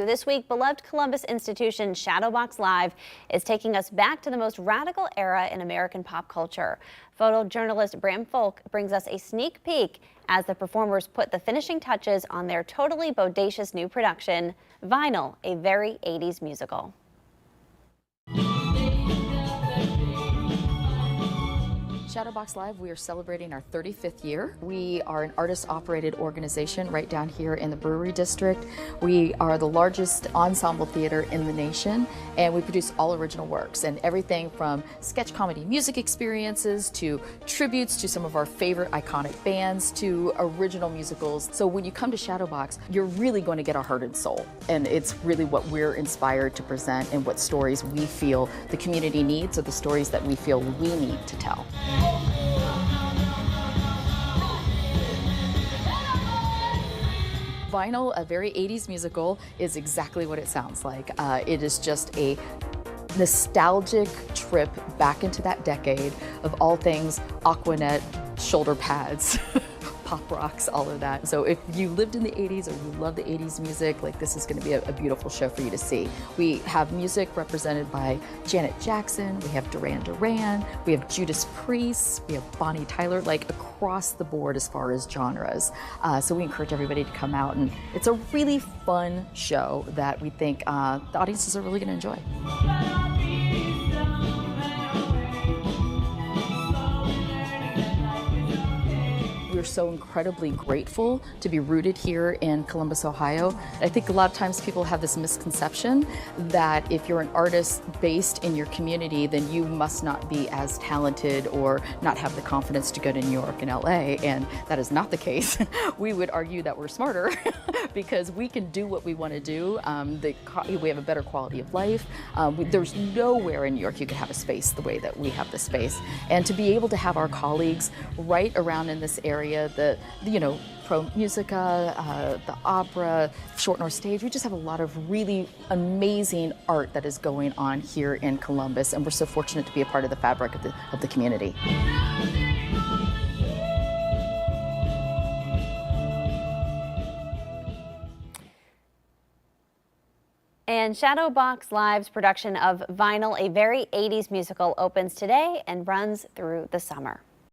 This week, beloved Columbus institution Shadowbox Live is taking us back to the most radical era in American pop culture. Photojournalist Bram Folk brings us a sneak peek as the performers put the finishing touches on their totally bodacious new production, Vinyl, a very 80s musical. Shadowbox Live, we are celebrating our 35th year. We are an artist-operated organization right down here in the Brewery District. We are the largest ensemble theater in the nation, and we produce all original works, and everything from sketch comedy music experiences to tributes to some of our favorite iconic bands to original musicals. So when you come to Shadowbox, you're really going to get our heart and soul, and it's really what we're inspired to present and what stories we feel the community needs, or the stories that we feel we need to tell. Vinyl, a very 80s musical, is exactly what it sounds like. It is just a nostalgic trip back into that decade of all things Aquanet, shoulder pads, pop rocks, all of that. So if you lived in the 80s or you love the 80s music, like, this is going to be a beautiful show for you to see. We have music represented by Janet Jackson, we have Duran Duran, we have Judas Priest, we have Bonnie Tyler, like across the board as far as genres. So we encourage everybody to come out, and it's a really fun show that we think the audiences are really going to enjoy. We're so incredibly grateful to be rooted here in Columbus, Ohio. I think a lot of times people have this misconception that if you're an artist based in your community, then you must not be as talented or not have the confidence to go to New York and LA, and that is not the case. We would argue that we're smarter because we can do what we want to do. We have a better quality of life. There's nowhere in New York you could have a space the way that we have the space. And to be able to have our colleagues right around in this area, Pro Musica, the opera, Short North Stage. We just have a lot of really amazing art that is going on here in Columbus, and we're so fortunate to be a part of the fabric of the community. And Shadowbox Live's production of Vinyl, a very 80s musical, opens today and runs through the summer.